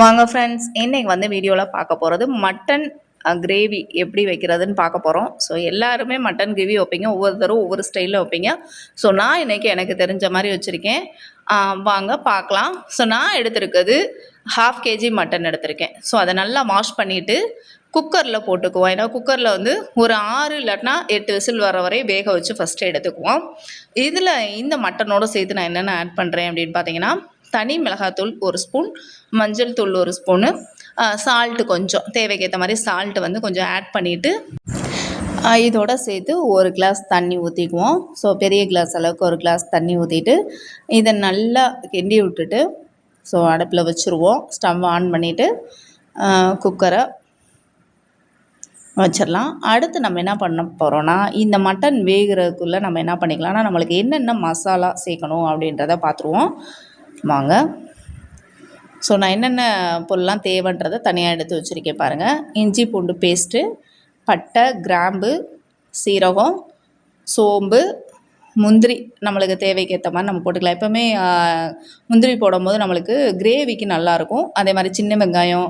வாங்க ஃப்ரெண்ட்ஸ், இன்னைக்கு வந்து வீடியோவில் பார்க்க போகிறது மட்டன் கிரேவி எப்படி வைக்கிறதுன்னு பார்க்க போகிறோம். ஸோ எல்லாருமே மட்டன் கிரேவி வைப்பீங்க, ஒவ்வொருத்தரும் ஒவ்வொரு ஸ்டைலில் வைப்பீங்க. ஸோ நான் இன்றைக்கி எனக்கு தெரிஞ்ச மாதிரி வச்சுருக்கேன். வாங்க பார்க்கலாம். ஸோ நான் எடுத்திருக்கிறது 1/2 kg மட்டன் எடுத்திருக்கேன். ஸோ அதை நல்லா வாஷ் பண்ணிவிட்டு குக்கரில் போட்டுக்குவோம். ஏன்னா குக்கரில் வந்து ஒரு 6 இல்லாட்டினா 8 விசில் வர வரை வேக வச்சு ஃபஸ்ட்டு எடுத்துக்குவோம். இதில் இந்த மட்டனோடு சேர்த்து நான் என்னென்ன ஆட் பண்ணுறேன் அப்படின்னு பார்த்தீங்கன்னா, தனி மிளகாத்தூள் 1 ஸ்பூன், மஞ்சள் தூள் 1 ஸ்பூனு, சால்ட்டு கொஞ்சம் தேவைக்கேற்ற மாதிரி சால்ட்டு வந்து கொஞ்சம் ஆட் பண்ணிவிட்டு இதோட சேர்த்து 1 கிளாஸ் தண்ணி ஊற்றிக்குவோம். ஸோ பெரிய கிளாஸ் அளவுக்கு 1 கிளாஸ் தண்ணி ஊற்றிட்டு இதை நல்லா கிண்டி விட்டுட்டு ஸோ அடுப்பில் வச்சுருவோம். ஸ்டவ் ஆன் பண்ணிவிட்டு குக்கரை வச்சிடலாம். அடுத்து நம்ம என்ன பண்ண போகிறோன்னா, இந்த மட்டன் வேகிறதுக்குள்ளே நம்ம என்ன பண்ணிக்கலாம்னா, நம்மளுக்கு என்னென்ன மசாலா சேர்க்கணும் அப்படின்றத பார்த்துருவோம். வாங்க. ஸோ நான் என்னென்ன பொருள்லாம் தேவைன்றதை தனியாக எடுத்து வச்சுருக்கேன் பாருங்கள். இஞ்சி பூண்டு பேஸ்ட்டு, பட்டை, கிராம்பு, சீரகம், சோம்பு, முந்திரி நம்மளுக்கு தேவைக்கேற்ற மாதிரி நம்ம போட்டுக்கலாம். எப்போவுமே முந்திரி போடும்போது நம்மளுக்கு கிரேவிக்கு நல்லாயிருக்கும். அதே மாதிரி சின்ன வெங்காயம்,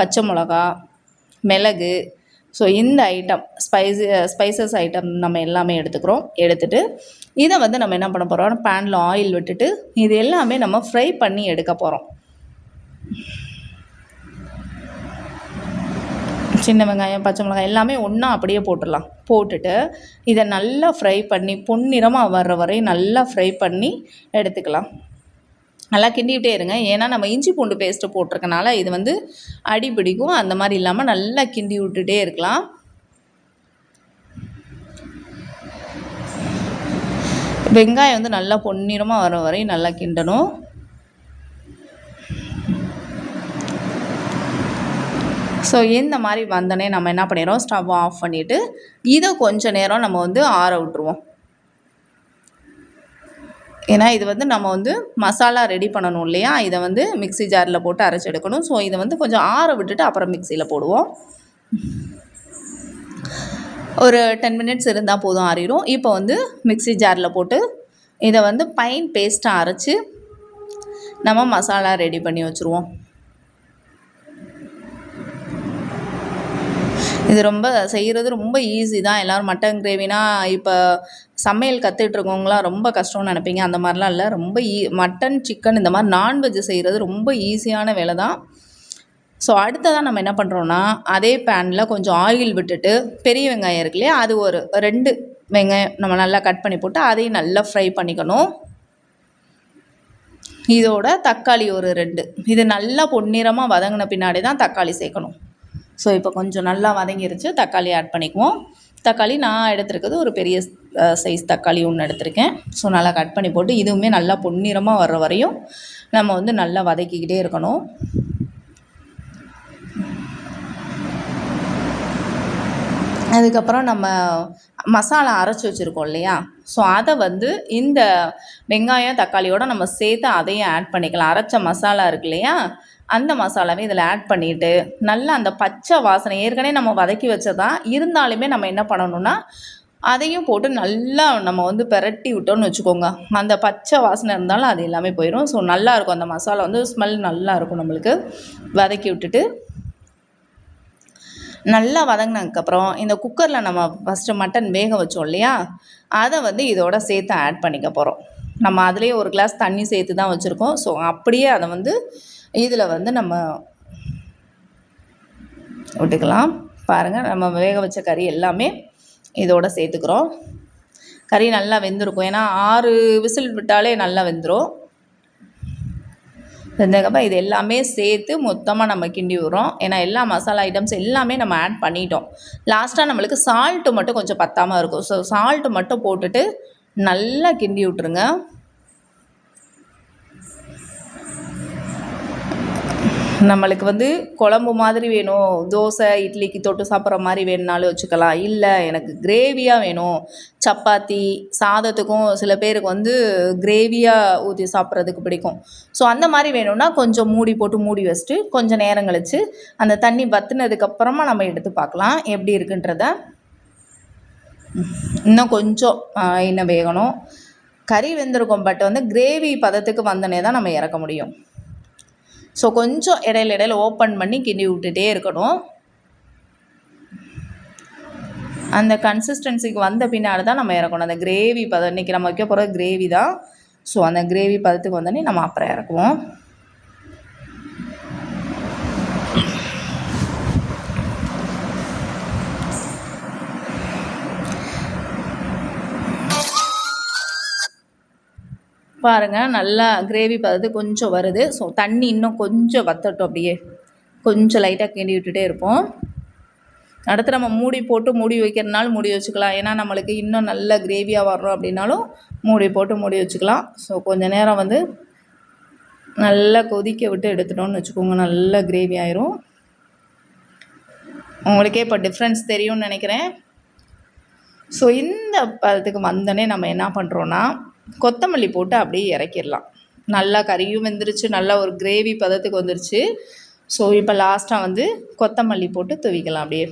பச்சை மிளகா, மிளகு, ஸோ இந்த ஐட்டம் ஸ்பைசஸ் ஐட்டம் நம்ம எல்லாமே எடுத்துக்கிறோம். எடுத்துகிட்டு இதை வந்து நம்ம என்ன பண்ண போகிறோம், பேனில் ஆயில் விட்டுட்டு இது எல்லாமே நம்ம ஃப்ரை பண்ணி எடுக்க போகிறோம். சின்ன வெங்காயம், பச்சை மிளகாய் எல்லாமே ஒன்றா அப்படியே போட்டுடலாம். போட்டுட்டு இதை நல்லா ஃப்ரை பண்ணி பொன்னிறமாக வர்ற வரையும் நல்லா ஃப்ரை பண்ணி எடுத்துக்கலாம். நல்லா கிண்டிகிட்டே இருங்க. ஏன்னா நம்ம இஞ்சி பூண்டு பேஸ்ட்டு போட்டிருக்கனால இது வந்து அடி பிடிக்கும். அந்த மாதிரி இல்லாமல் நல்லா கிண்டி விட்டுட்டே இருக்கலாம். வெங்காயம் வந்து நல்லா பொன்னிறமாக வர வரையும் நல்லா கிண்டணும். ஸோ இந்த மாதிரி வந்தோடனே நம்ம என்ன பண்ணிடுறோம், ஸ்டவ் ஆஃப் பண்ணிவிட்டு இதை கொஞ்சம் நேரம் நம்ம வந்து ஆற விட்டுருவோம். ஏன்னா இது வந்து நம்ம வந்து மசாலா ரெடி பண்ணணும் இல்லையா, இதை வந்து மிக்ஸி ஜாரில் போட்டு அரைச்சி எடுக்கணும். ஸோ இதை வந்து கொஞ்சம் ஆற விட்டுட்டு அப்புறம் மிக்சியில் போடுவோம். ஒரு 10 மினிட்ஸ் இருந்தால் போதும், ஆறிடும். இப்போ வந்து மிக்ஸி ஜாரில் போட்டு இதை வந்து ஃபைன் பேஸ்ட்டாக அரைச்சி நம்ம மசாலா ரெடி பண்ணி வச்சுருவோம். இது ரொம்ப செய்கிறது ரொம்ப ஈஸி தான். எல்லோரும் மட்டன் கிரேவினா இப்போ சமையல் கற்றுட்ருக்கவங்களாம் ரொம்ப கஷ்டம்னு நினைப்பீங்க. அந்த மாதிரிலாம் இல்லை. ரொம்ப மட்டன், சிக்கன் இந்த மாதிரி நான்வெஜ் செய்கிறது ரொம்ப ஈஸியான வேலை தான். ஸோ அடுத்ததான் நம்ம என்ன பண்ணுறோன்னா, அதே பேனில் கொஞ்சம் ஆயில் விட்டுட்டு பெரிய வெங்காயம் இருக்கு இல்லையா, அது ஒரு 2 வெங்காயம் நம்ம நல்லா கட் பண்ணி போட்டு அதையும் நல்லா ஃப்ரை பண்ணிக்கணும். இதோட தக்காளி ஒரு 2, இது நல்லா பொன்னிறமாக வதங்கின பின்னாடி தான் தக்காளி சேர்க்கணும். ஸோ இப்போ கொஞ்சம் நல்லா வதங்கிருச்சு. தக்காளி ஆட் பண்ணிக்குவோம். தக்காளி நான் எடுத்துருக்கிறது ஒரு பெரிய சைஸ் தக்காளி ஒன்று எடுத்திருக்கேன். ஸோ நல்லா கட் பண்ணி போட்டு இதுவுமே நல்லா பொன்னிறமாக வர்ற வரையும் நம்ம வந்து நல்லா வதக்கிக்கிட்டே இருக்கணும். அதுக்கப்புறம் நம்ம மசாலா அரைச்சி வச்சுருக்கோம் இல்லையா, ஸோ அதை வந்து இந்த வெங்காயம் தக்காளியோடு நம்ம சேர்த்து அதையும் ஆட் பண்ணிக்கலாம். அரைச்ச மசாலா இருக்கு இல்லையா, அந்த மசாலாவை இதில் ஆட் பண்ணிவிட்டு நல்லா அந்த பச்சை வாசனை ஏற்கனவே நம்ம வதக்கி வச்சதான் இருந்தாலுமே நம்ம என்ன பண்ணணும்னா அதையும் போட்டு நல்லா நம்ம வந்து பெரட்டி விட்டோம்னு வச்சுக்கோங்க. அந்த பச்சை வாசனை இருந்தாலும் அது எல்லாமே போயிடும். ஸோ நல்லாயிருக்கும், அந்த மசாலா வந்து ஸ்மெல் நல்லாயிருக்கும். நம்மளுக்கு வதக்கி விட்டுட்டு நல்லா வதங்கினதுக்கப்புறம் இந்த குக்கரில் நம்ம ஃபஸ்ட்டு மட்டன் வேக வச்சோம் இல்லையா, அதை வந்து இதோட சேர்த்து ஆட் பண்ணிக்க போகிறோம். நம்ம அதுலேயே 1 கிளாஸ் தண்ணி சேர்த்து தான் வச்சுருக்கோம். ஸோ அப்படியே அதை வந்து இதில் வந்து நம்ம விட்டுக்கலாம். பாருங்கள், நம்ம வேக வச்ச கறி எல்லாமே இதோட சேர்த்துக்கிறோம். கறி நல்லா வெந்திருக்கும். ஏன்னா 6 விசில் விட்டாலே நல்லா வெந்துடும். வெந்ததுக்கப்புறம் இது எல்லாமே சேர்த்து மொத்தமாக நம்ம கிண்டி விடுறோம். ஏன்னா எல்லா மசாலா ஐட்டம்ஸ் எல்லாமே நம்ம ஆட் பண்ணிட்டோம். லாஸ்ட்டாக நம்மளுக்கு சால்ட்டு மட்டும் கொஞ்சம் பத்தாமல் இருக்கும். ஸோ சால்ட்டு மட்டும் போட்டுட்டு நல்லா கிண்டி விட்ருங்க. நம்மளுக்கு வந்து குழம்பு மாதிரி வேணும், தோசை இட்லிக்கு தொட்டு சாப்பிட்ற மாதிரி வேணுனாலும் வச்சுக்கலாம். இல்லை எனக்கு கிரேவியாக வேணும், சப்பாத்தி சாதத்துக்கும் சில பேருக்கு வந்து கிரேவியாக ஊற்றி சாப்பிட்றதுக்கு பிடிக்கும். ஸோ அந்த மாதிரி வேணும்னா கொஞ்சம் மூடி போட்டு மூடி வச்சுட்டு கொஞ்சம் நேரம் கழித்து அந்த தண்ணி வற்றினதுக்கப்புறமா நம்ம எடுத்து பார்க்கலாம் எப்படி இருக்குன்றத. இன்னும் கொஞ்சம் இன்னும் வேகணும். கறி வெந்திருக்கும், பட் வந்து கிரேவி பதத்துக்கு வந்தனே தான் நம்ம இறக்க முடியும். ஸோ கொஞ்சம் இடையில இடையில ஓப்பன் பண்ணி கிண்டி விட்டுட்டே இருக்கணும். அந்த கன்சிஸ்டன்சிக்கு வந்த பின்னாடி தான் நம்ம இறக்கணும். அந்த கிரேவி பதம் இன்றைக்கி நம்ம வைக்க போகிற கிரேவி தான். ஸோ அந்த கிரேவி பதத்துக்கு வந்தோடனே நம்ம அப்புறம் இறக்குவோம். பாருங்கள், நல்லா கிரேவி பதத்து கொஞ்சம் வருது. ஸோ தண்ணி இன்னும் கொஞ்சம் வற்றட்டும். அப்படியே கொஞ்சம் லைட்டாக கிண்டி விட்டுட்டே இருப்போம். அடுத்து நம்ம மூடி போட்டு மூடி வைக்கிறதுனால மூடி வச்சுக்கலாம். ஏன்னா நம்மளுக்கு இன்னும் நல்ல கிரேவியாக வர்றோம் அப்படின்னாலும் மூடி போட்டு மூடி வச்சுக்கலாம். ஸோ கொஞ்சம் நேரம் வந்து நல்லா கொதிக்க விட்டு எடுத்துட்டோம்னு வச்சுக்கோங்க, நல்ல கிரேவி ஆயிரும். உங்களுக்கே இப்போ டிஃப்ரென்ஸ் தெரியும்னு நினைக்கிறேன். ஸோ இந்த பதத்துக்கு வந்தோடனே நம்ம என்ன பண்ணுறோன்னா கொத்தமல்லி போட்டு அப்படியே இறக்கிடலாம். நல்லா கறியும் வெந்துருச்சு, நல்லா ஒரு கிரேவி பதத்துக்கு வந்துருச்சு. ஸோ இப்போ லாஸ்ட்டாக வந்து கொத்தமல்லி போட்டு தூவிக்கலாம். அப்படியே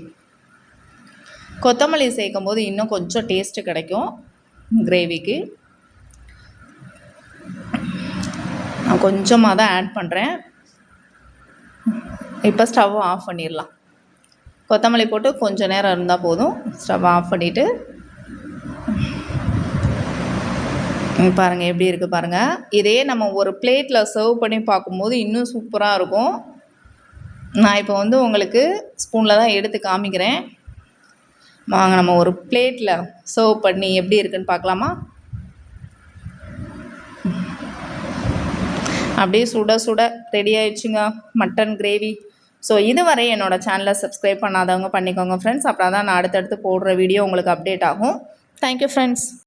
கொத்தமல்லி சேர்க்கும் போது இன்னும் கொஞ்சம் டேஸ்ட்டு கிடைக்கும் கிரேவிக்கு. நான் கொஞ்சமாக தான் ஆட் பண்ணுறேன். இப்போ ஸ்டவ் ஆஃப் பண்ணிடலாம். கொத்தமல்லி போட்டு கொஞ்சம் நேரம் இருந்தால் போதும். ஸ்டவ் ஆஃப் பண்ணிவிட்டு பாருங்கள் எப்படி இருக்குது பாருங்கள். இதே நம்ம ஒரு பிளேட்டில் சர்வ் பண்ணி பார்க்கும்போது இன்னும் சூப்பராக இருக்கும். நான் இப்போ வந்து உங்களுக்கு ஸ்பூனில் தான் எடுத்து காமிக்கிறேன். வாங்க நம்ம ஒரு பிளேட்டில் சர்வ் பண்ணி எப்படி இருக்குன்னு பார்க்கலாமா? அப்படியே சுட சுட ரெடி ஆயிடுச்சுங்க மட்டன் கிரேவி. ஸோ இதுவரை என்னோடய சேனலை சப்ஸ்கிரைப் பண்ணாதவங்க பண்ணிக்கோங்க ஃப்ரெண்ட்ஸ். அப்புறம் தான் நான் அடுத்தடுத்து போடுற வீடியோ உங்களுக்கு அப்டேட் ஆகும். Thank you friends.